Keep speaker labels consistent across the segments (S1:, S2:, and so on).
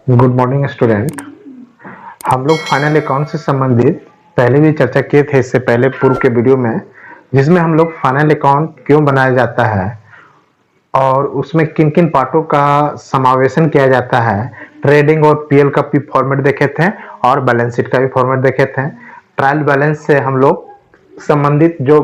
S1: Good morning student. हम लोग final account से संबंधित पहले भी चर्चा किए थे इससे पहले पूर्व के वीडियो में, जिसमें हम लोग फाइनल अकाउंट क्यों बनाया जाता है और उसमें किन किन पार्टों का समावेशन किया जाता है। ट्रेडिंग और पीएल का भी फॉर्मेट देखे थे और बैलेंस शीट का भी फॉर्मेट देखे थे। ट्रायल बैलेंस से हम लोग संबंधित जो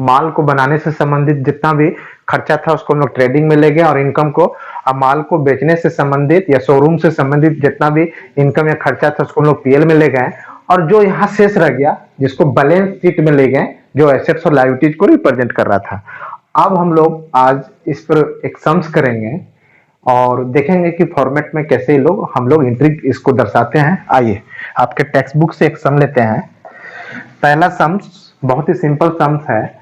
S1: माल को बनाने से संबंधित जितना भी खर्चा था उसको हम लोग ट्रेडिंग में ले गए और इनकम को अब माल को बेचने से संबंधित या शोरूम से संबंधित जितना भी इनकम या खर्चा था उसको हम लोग पीएल में ले गए और जो यहाँ शेष रह गया जिसको बैलेंस शीट में ले गए जो एसेट्स और लायबिलिटीज को रिप्रेजेंट कर रहा था। अब हम लोग आज इस पर एक सम्स करेंगे और देखेंगे कि फॉर्मेट में कैसे हम लोग एंट्री इसको दर्शाते हैं। आइए आपके टेक्स्ट बुक से एक सम लेते हैं। पहला सम्स बहुत ही सिंपल सम्स है।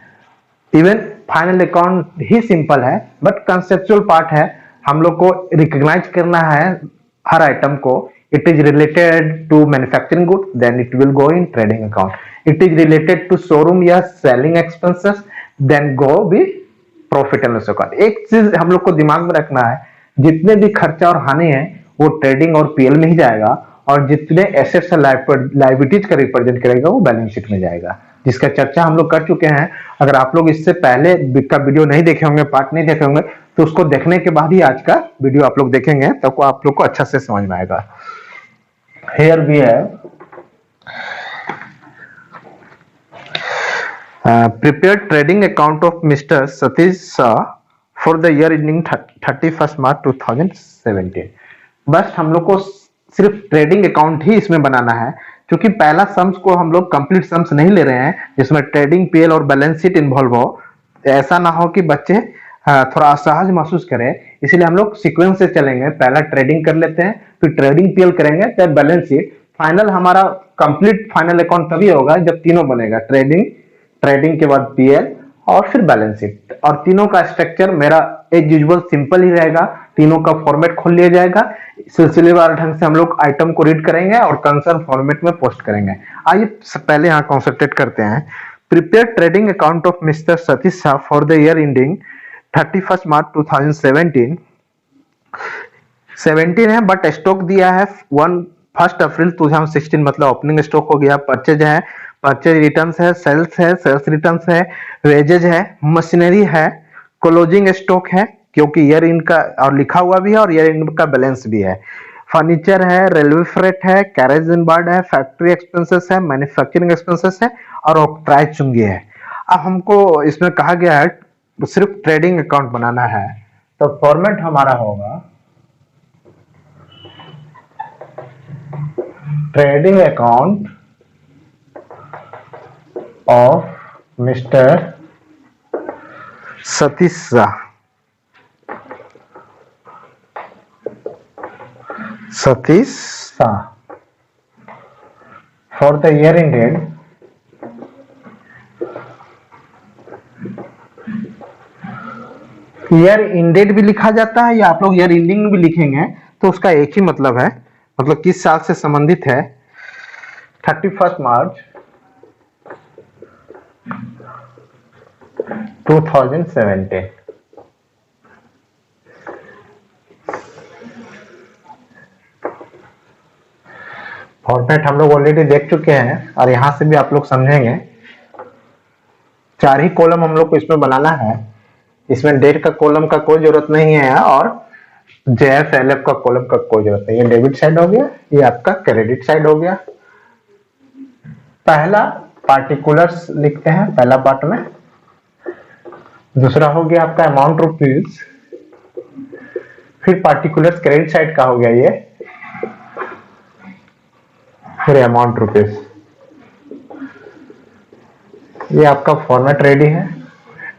S1: इवन फाइनल अकाउंट ही सिंपल है बट कंसेप्चुअल पार्ट है। हम लोग को रिकॉग्नाइज करना है हर आइटम को। It is related to manufacturing good then it will go in trading account. It is related to showroom या selling expenses then go be profit and loss account. एक चीज हम लोग को दिमाग में रखना है, जितने भी खर्चा और हानि है वो ट्रेडिंग और पीएल में ही जाएगा और जितने एसेट्स और लायबिलिटीज का रिप्रेजेंट करेगा वो बैलेंस शीट में जाएगा, जिसका चर्चा हम लोग कर चुके हैं। अगर आप लोग इससे पहले का वीडियो नहीं देखे होंगे, पार्ट नहीं देखे होंगे, तो उसको देखने के बाद ही आज का वीडियो आप लोग देखेंगे तब आप लोग को अच्छा से समझ में आएगा। Here we have prepared trading account of Mr. Satish Shah for the year ending 31st March 2017। बस हम लोग को सिर्फ ट्रेडिंग अकाउंट ही इसमें बनाना है, क्योंकि पहला सम्स को हम लोग कंप्लीट सम्स नहीं ले रहे हैं जिसमें ट्रेडिंग पीएल और बैलेंस शीट इन्वॉल्व हो। ऐसा ना हो कि बच्चे थोड़ा असहज महसूस करें, इसलिए हम लोग सीक्वेंस से चलेंगे। पहला ट्रेडिंग कर लेते हैं, फिर ट्रेडिंग पीएल करेंगे, फिर बैलेंस शीट। फाइनल हमारा कंप्लीट फाइनल अकाउंट तभी होगा जब तीनों बनेगा, ट्रेडिंग के बाद पीएल और फिर बैलेंस शीट। और तीनों का स्ट्रक्चर मेरा एज यूजुअल सिंपल ही रहेगा। तीनों का फॉर्मेट खोल लिया जाएगा, सिलसिलेवार ढंग से हम लोग आइटम को रीड करेंगे और कंसर्न फॉर्मेट में पोस्ट करेंगे। आइए पहले यहाँ कॉन्सेंट्रेट करते हैं। Prepare trading account of mister Satish Shah for the year ending 31 मार्च 2017। 17 है बट स्टॉक दिया है 1 अप्रैल 2016, मतलब ओपनिंग स्टॉक हो गया। परचेज है, परचेज रिटर्न्स है, सेल्स रिटर्न्स है, वेजेज है, मशीनरी है, क्लोजिंग स्टॉक है क्योंकि ईयर इन का और लिखा हुआ भी है और ईयर इन का बैलेंस भी है, फर्नीचर है, रेलवे फ्रेट है, कैरेज इन बार्ड है, फैक्ट्री एक्सपेंसेस है, मैन्युफैक्चरिंग एक्सपेंसेस है और ऑक्ट्राइज चुंगी है। अब हमको इसमें कहा गया है सिर्फ ट्रेडिंग अकाउंट बनाना है, तो फॉर्मेट हमारा होगा trading account of mister Satish Shah for the year ended year ended भी लिखा जाता है या आप लोग ईयर एंडिंग भी लिखेंगे तो उसका एक ही मतलब है, मतलब किस साल से संबंधित है। 31 मार्च 2017। फॉर्मेट हम लोग ऑलरेडी देख चुके हैं और यहां से भी आप लोग समझेंगे। 4 ही कॉलम हम लोग को इसमें बनाना है। इसमें डेट का कॉलम का कोई जरूरत नहीं है और जेएफ एलएफ का कॉलम का कोई जरूरत नहीं है। डेबिट साइड हो गया, ये आपका क्रेडिट साइड हो गया। पहला पार्टिकुलर्स लिखते हैं पहला पार्ट में, दूसरा हो गया आपका अमाउंट रुपीज, फिर पार्टिकुलर्स क्रेडिट साइड का हो गया ये, फिर अमाउंट रुपीज। ये आपका फॉर्मेट रेडी है।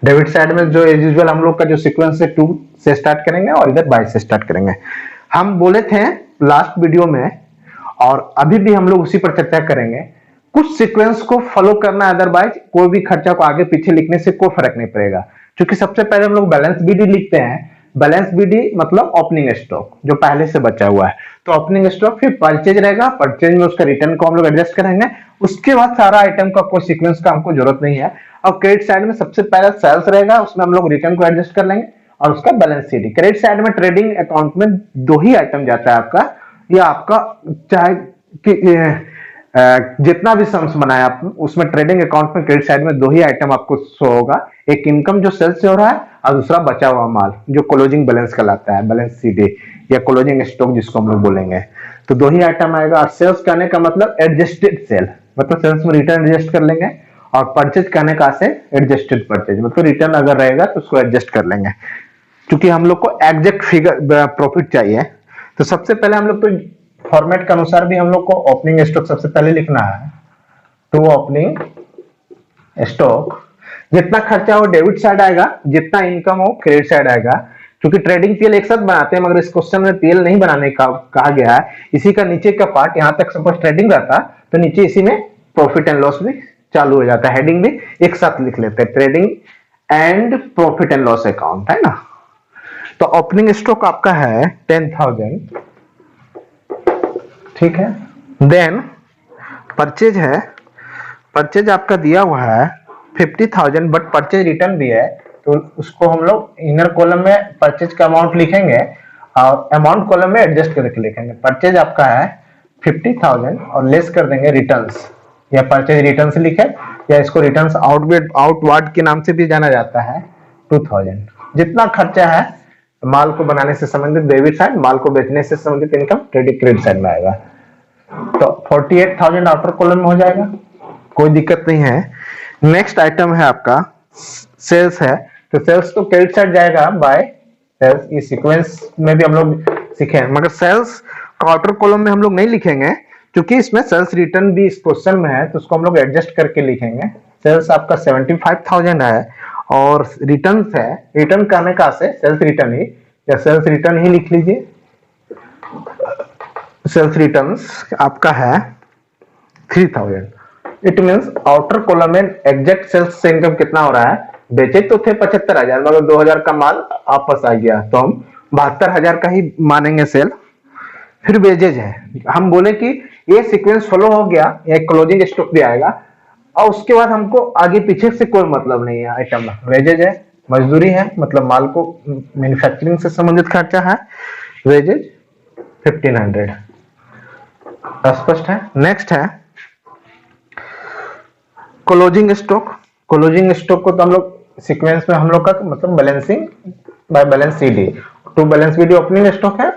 S1: डेबिट साइड में जो एज यूजुअल हम लोग का जो सीक्वेंस है 2 से स्टार्ट करेंगे और इधर 22 से स्टार्ट करेंगे। हम बोले थे लास्ट वीडियो में और अभी भी हम लोग उसी पर चर्चा करेंगे, कुछ सीक्वेंस को फॉलो करना, अदरवाइज कोई भी खर्चा को आगे पीछे लिखने से कोई फर्क नहीं पड़ेगा। क्योंकि सबसे पहले हम लोग बैलेंस बीडी लिखते हैं। बैलेंस बीडी मतलब ओपनिंग स्टॉक जो पहले से बचा हुआ है, तो ओपनिंग स्टॉक, फिर परचेज रहेगा, परचेज में उसका रिटर्न को हम लोग एडजस्ट करेंगे। उसके बाद सारा आइटम का कोई सीक्वेंस का हमको जरूरत नहीं है। और क्रेडिट साइड में सबसे पहले सेल्स रहेगा, उसमें हम लोग रिटर्न को एडजस्ट कर लेंगे और उसका बैलेंस शीट। क्रेडिट साइड में ट्रेडिंग अकाउंट में 2 ही आइटम जाता है आपका, या आपका चाहे कि जितना भी सम्स बनाया आप उसमें ट्रेडिंग अकाउंट में क्रेडिट साइड में दो ही आइटम आपको शो होगा, एक इनकम जो सेल्स से हो रहा है और दूसरा बचा हुआ माल जो क्लोजिंग बैलेंस कहलाता है, बैलेंस शीट या क्लोजिंग स्टॉक जिसको हम लोग बोलेंगे। तो दो ही आइटम आएगा। और सेल्स करने का मतलब एडजस्टेड सेल, मतलब सेल्स में रिटर्न एडजस्ट कर लेंगे, और परचेज करने का से एडजस्टेड परचेज, मतलब रिटर्न अगर रहेगा तो उसको एडजस्ट कर लेंगे, क्योंकि हम लोग को एग्जैक्ट फिगर प्रॉफिट चाहिए। तो सबसे पहले हम लोग तो फॉर्मेट के अनुसार भी हम लोग को ओपनिंग स्टॉक सबसे पहले लिखना है। टू ओपनिंग स्टॉक, जितना खर्चा हो डेबिट साइड आएगा, जितना इनकम हो क्रेडिट साइड आएगा। क्योंकि ट्रेडिंग पीएल एक साथ बनाते हैं, मगर इस क्वेश्चन में पीएल नहीं बनाने का कहा गया है। इसी का नीचे का पार्ट, यहां तक सपोज ट्रेडिंग रहता तो नीचे इसी में प्रॉफिट एंड लॉस भी चालू हो जाता है, हेडिंग भी एक साथ लिख लेते हैं, trading and profit and loss account, है ना। तो ओपनिंग स्टॉक आपका है 10,000, ठीक है। देन परचेज है, परचेज आपका दिया हुआ है 50,000, बट परचेज रिटर्न भी है, तो उसको हम लोग इनर कॉलम में परचेज का अमाउंट लिखेंगे और अमाउंट कॉलम में एडजस्ट करके लिखेंगे। परचेज आपका है 50,000 और लेस कर देंगे रिटर्न्स, या परचेज रिटर्न्स लिखे, या इसको रिटर्न्स आउटवर्ड के नाम से भी जाना जाता है 2,000। जितना खर्चा है माल को बनाने से संबंधित डेबिट साइड, माल को बेचने से संबंधित इनकम क्रेडिट साइड में आएगा। तो 48,000 आउटर कॉलम में हो जाएगा, कोई दिक्कत नहीं है। नेक्स्ट आइटम है आपका सेल्स है, तो सेल्स तो क्रेडिट साइड जाएगा बाय सेल्स, इस सीक्वेंस में भी हम लोग सीखे हैं, मगर सेल्स का आउटर कॉलम में हम लोग नहीं लिखेंगे, क्योंकि इसमें सेल्स रिटर्न भी इस क्वेश्चन में है, तो उसको हम लोग एडजस्ट करके लिखेंगे। सेल्स आपका 75,000 है और रिटर्न है, रिटर्न करने का से सेल्स रिटर्न ही, या सेल्स रिटर्न ही लिख लीजिए। सेल्स रिटर्न्स आपका है 3,000। इट मींस आउटर कॉलम में एग्जैक्ट सेल्स से इनकम कितना हो रहा है, बेचे तो थे 75,000, मगर 2,000 का माल वापस आ गया, तो हम 72,000 का ही मानेंगे सेल। फिर वेजेज है, हम बोले कि ये सीक्वेंस फॉलो हो गया, या क्लोजिंग स्टॉक भी आएगा, और उसके बाद हमको आगे पीछे से कोई मतलब नहीं है आइटम में। वेजेज है, मजदूरी है, मतलब माल को मैन्युफैक्चरिंग से संबंधित खर्चा है, वेजेज 1500, स्पष्ट है। नेक्स्ट है क्लोजिंग स्टॉक। क्लोजिंग स्टॉक को तो हम लोग सीक्वेंस में हम लोग का मतलब balancing by balance CD, to balance CD opening stock है,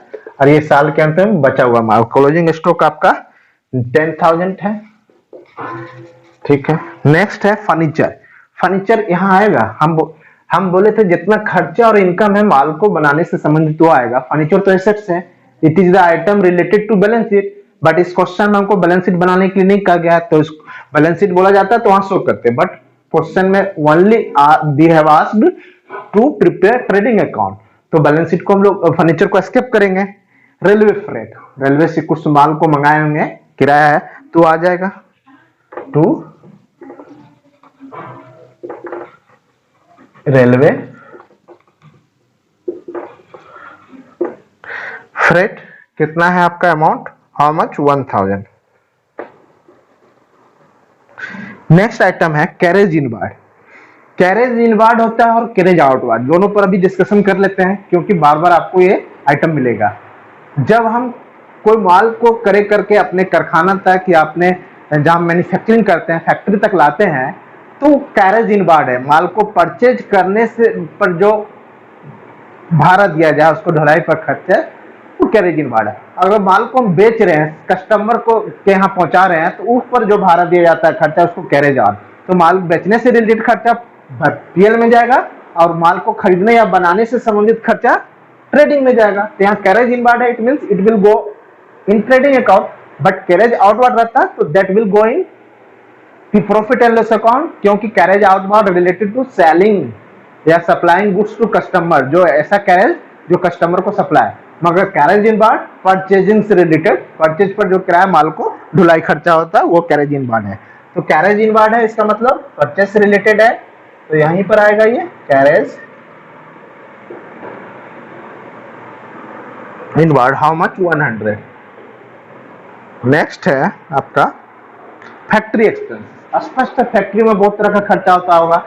S1: और ये साल के अंत में बचा हुआ माल। क्लोजिंग स्टॉक आपका 10,000 है, ठीक है। नेक्स्ट है फर्नीचर। फर्नीचर यहाँ आएगा, हम बोले थे जितना खर्चा और इनकम है माल को बनाने से संबंधित वो आएगा। फर्नीचर तो एसेट्स है, it is the item related to balance sheet, but इस क्वेश्चन में हमको बैलेंस शीट बनाने के लिए नहीं कहा गया, तो बैलेंस शीट बोला जाता है तो वहां शो करते, बट क्वेश्चन में only they have asked to prepare trading account, तो बैलेंस शीट को हम लोग फर्नीचर को स्किप करेंगे। रेलवे फ्रेट, रेलवे से कुछ माल को मंगाए होंगे, किराया है, तो आ जाएगा टू रेलवे फ्रेट। कितना है आपका amount, how much, 1,000। Next item है कैरेज इनवार्ड। कैरेज इनवार्ड होता है और कैरेज आउटवार्ड, दोनों पर अभी डिस्कशन कर लेते हैं, क्योंकि बार बार आपको ये आइटम मिलेगा। जब हम कोई माल को करे करके अपने कारखाना तक या अपने जहां मैन्युफैक्चरिंग करते हैं फैक्ट्री तक लाते हैं, तो कैरेज इनवार्ड है। माल को परचेज करने से पर जो भाड़ा दिया जाए उसको ढलाई पर खर्चा, वो कैरेज इनवार्ड है। अगर माल को हम बेच रहे हैं, कस्टमर को के यहाँ पहुंचा रहे हैं, तो उस पर जो भाड़ा दिया जाता है खर्चा, उसको कैरेज आउट। तो माल बेचने से रिलेटेड खर्चा पीएल में जाएगा, और माल को खरीदने या बनाने से संबंधित खर्चा ट्रेडिंग में जाएगा। तो यहाँ कैरेज इनवार्ड है, it means it will go in trading account, but carriage outward रहता है तो that will go in the profit and loss account, क्योंकि carriage outward related to selling या सप्लाइंग गुड्स टू कस्टमर, जो ऐसा carriage जो customer को supply. मगर कैरेज इनवार्ड परचेजिंग से रिलेटेड, परचेज पर जो किराया माल को ढुलाई खर्चा होता है, वो कैरेज इनवार्ड है। तो कैरेज इनवार्ड है, इसका मतलब परचेज से रिलेटेड है, तो यहीं पर आएगा ये carriage inward, how much, 100। Next है आपका फैक्ट्री एक्सपेंस। स्पष्ट फैक्ट्री में बहुत तरह का खर्चा होता होगा।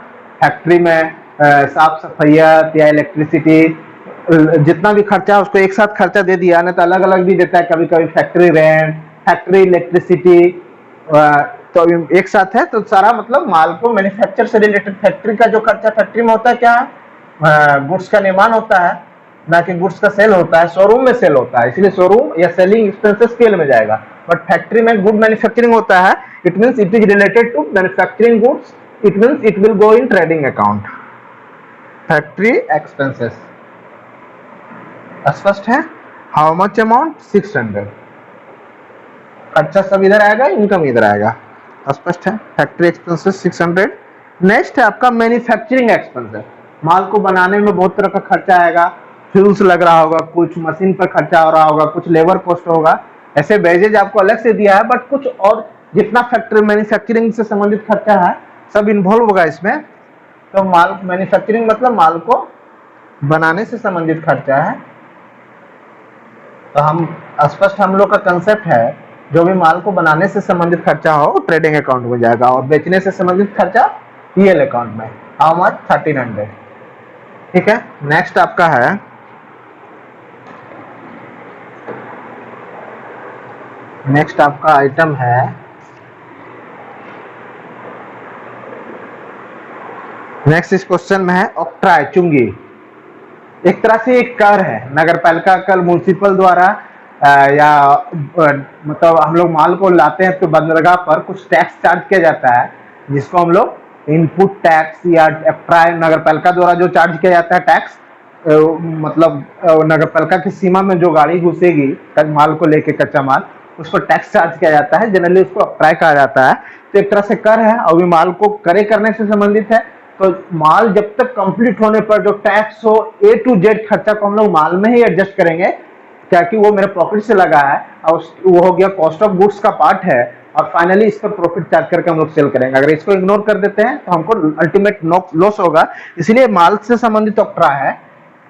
S1: फैक्ट्री में साफ सफाई या इलेक्ट्रिसिटी, जितना भी खर्चा है उसको एक साथ खर्चा दे दिया, नहीं तो अलग अलग भी देता है, कभी कभी फैक्ट्री रेंट, फैक्ट्री इलेक्ट्रिसिटी, तो एक साथ है। तो सारा मतलब माल को मैन्युफैक्चर से रिलेटेड, फैक्ट्री का जो खर्चा, फैक्ट्री में होता है क्या है, गुड्स का निर्माण होता है, ना कि गुड्स का सेल होता है, शोरूम में सेल होता है, इसलिए शोरूम या सेलिंग एक्सपेंसेस स्केल में जाएगा। बट फैक्ट्री में गुड मैन्युफैक्चरिंग होता है, it means it is related to manufacturing goods, it means it will go in trading account. Factory expenses स्पष्ट है। हाउ मच अमाउंट 600, खर्चा सब इधर आएगा, इनकम इधर आएगा, स्पष्ट है। Factory expenses 600। नेक्स्ट है आपका मैन्युफैक्चरिंग एक्सपेंसेस, माल को बनाने में बहुत तरह का खर्चा आएगा, फ्यूल्स लग रहा होगा, कुछ मशीन पर खर्चा हो रहा होगा, कुछ लेबर कॉस्ट होगा, ऐसे वेजेज आपको अलग से दिया है, बट कुछ और जितना फैक्ट्री मैन्युफैक्चरिंग से संबंधित खर्चा है सब इन्वॉल्व होगा इसमें। तो माल मैन्युफैक्चरिंग मतलब माल को बनाने से संबंधित खर्चा है। तो हम स्पष्ट, हम लोग का कंसेप्ट है जो भी माल को बनाने से संबंधित खर्चा हो ट्रेडिंग अकाउंट में जाएगा, और बेचने से संबंधित खर्चा पीएल अकाउंट में। हाउ मच 1300, ठीक है। नेक्स्ट आपका है नेक्स्ट आपका आइटम है नेक्स्ट इस क्वेश्चन में है ऑक्ट्राय, चुंगी। एक तरह से एक कर है, नगर पालिका कल म्युनिसिपल द्वारा या मतलब हम लोग माल को लाते हैं तो बंदरगाह पर कुछ टैक्स चार्ज किया जाता है, जिसको हम लोग इनपुट टैक्स या ऑक्ट्राय नगर पालिका द्वारा जो चार्ज किया जाता है टैक्स, मतलब नगर पालिका की सीमा में जो गाड़ी घुसेगी माल को लेके, कच्चा माल, उसको टैक्स चार्ज किया जाता है, जनरली उसको ऑक्ट्राय कहा जाता है। तो एक तरह से कर है, और भी माल को करे करने से संबंधित है। तो माल जब तक कंप्लीट होने पर जो टैक्स हो, ए टू जेड खर्चा को हम लोग माल में ही एडजस्ट करेंगे, क्या कि वो मेरे प्रॉफिट से लगा है और वो हो गया कॉस्ट ऑफ गुड्स का पार्ट है, और फाइनली इस पर प्रॉफिट चार्ज करके हम लोग सेल करेंगे। अगर इसको इग्नोर कर देते हैं तो हमको अल्टीमेट लॉस होगा। इसलिए माल से संबंधित ऑक्ट्राय है।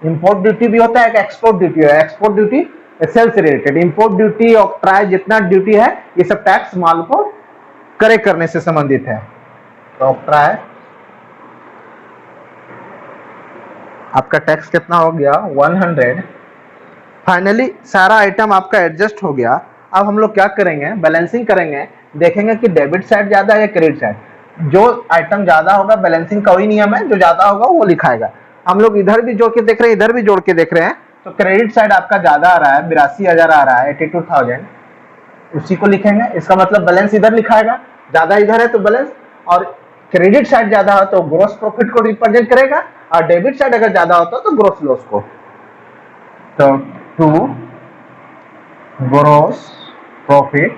S1: इंपोर्ट ड्यूटी भी होता है, एक एक्सपोर्ट ड्यूटी है। एक्सपोर्ट ड्यूटी सेल से रिलेटेड, इंपोर्ट ड्यूटी, ऑक्ट्राय, जितना ड्यूटी है ये सब टैक्स माल को करे करने से संबंधित है। तो ऑक्ट्राय आपका टैक्स कितना हो गया 100। फाइनली सारा आइटम आपका एडजस्ट हो गया। अब हम लोग क्या करेंगे, बैलेंसिंग करेंगे, देखेंगे कि डेबिट साइड ज्यादा है या क्रेडिट साइड। जो आइटम ज्यादा होगा, बैलेंसिंग का वही नियम है, जो ज्यादा होगा वो लिखाएगा। हम लोग इधर भी जोड़ के देख रहे हैं, इधर भी जोड़ के देख रहे हैं, तो क्रेडिट साइड आपका ज्यादा आ रहा है, 82,000 आ रहा है, 82,000, उसी को लिखेंगे। इसका मतलब बैलेंस इधर लिखाएगा, ज्यादा इधर है तो बैलेंस, और क्रेडिट साइड ज्यादा हो तो ग्रोस प्रॉफिट को रिप्रेजेंट करेगा, और डेबिट साइड अगर ज्यादा होता तो ग्रोस लॉस को। तो टू ग्रोस प्रॉफिट,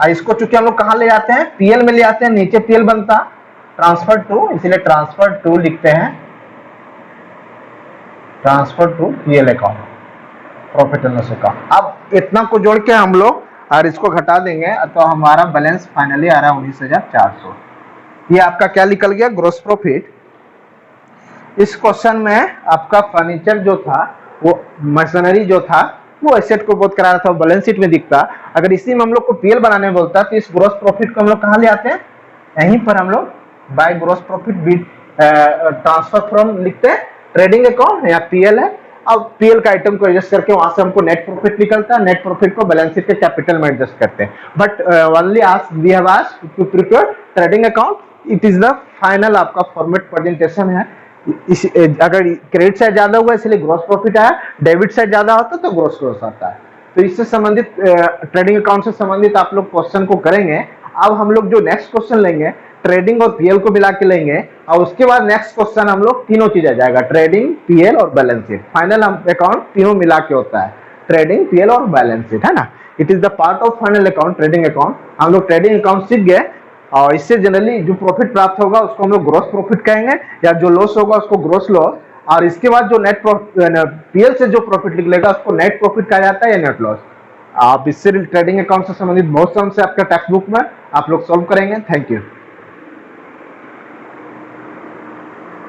S1: इसको चूंकि हम लोग कहां ले जाते हैं, पीएल में ले जाते हैं, नीचे पीएल बनता ट्रांसफर टू, इसलिए ट्रांसफर टू लिखते हैं, transfer to PL account, profit and loss account. अब इतना को जोड़ के हम लोग और इसको घटा देंगे तो हमारा बैलेंस फाइनली आ रहा है 19,400। ये आपका क्या निकल गया, ग्रोस प्रॉफिट। इस क्वेश्चन में आपका फर्नीचर जो था, वो मशीनरी जो था, वो एसेट को बोध करा रहा था, बैलेंस शीट में दिखता। अगर इसी में हम लोग को पीएल बनाने में बोलता तो इस ग्रोस प्रॉफिट को हम लोग कहां ले आते हैं, यहीं पर हम लोग by gross profit be transfer from लिखते हैं, ट्रेडिंग अकाउंट या पीएल है। अब पीएल का आइटम को एडजस्ट करके वहां से हमको नेट प्रॉफिट निकलता है, नेट प्रॉफिट को बैलेंस शीट के कैपिटल में एडजस्ट करते हैं। But only ask we have asked to prepare trading account, it is the final आपका फॉर्मेट प्रेजेंटेशन है। अगर क्रेडिट साइड ज्यादा हुआ इसलिए ग्रोस प्रॉफिट आया, डेबिट साइड ज्यादा होता तो ग्रोस लॉस आता है। तो इससे संबंधित ट्रेडिंग अकाउंट से संबंधित आप लोग क्वेश्चन को करेंगे। अब हम लोग जो नेक्स्ट क्वेश्चन लेंगे, ट्रेडिंग और पीएल को मिला के लेंगे, और उसके बाद नेक्स्ट क्वेश्चन हम लोग तीनों चीज आ जाएगा, ट्रेडिंग, पीएल और बैलेंस शीट। फाइनल अकाउंट तीनों मिला के होता है, ट्रेडिंग, पीएल और बैलेंस शीट, है ना। It is the part of final account, trading account. हम लोग ट्रेडिंग अकाउंट सीख गए, और इससे जनरली जो प्रॉफिट प्राप्त होगा उसको हम लोग ग्रोस प्रॉफिट कहेंगे, या जो लॉस होगा उसको ग्रोस लॉस, और इसके बाद जो नेट पीएल से जो प्रॉफिट निकलेगा उसको नेट प्रॉफिट कहा जाता है या नेट लॉस। आप इससे ट्रेडिंग अकाउंट से संबंधित बहुत सम से आपका टेक्स्ट बुक में आप लोग सॉल्व करेंगे। Thank you.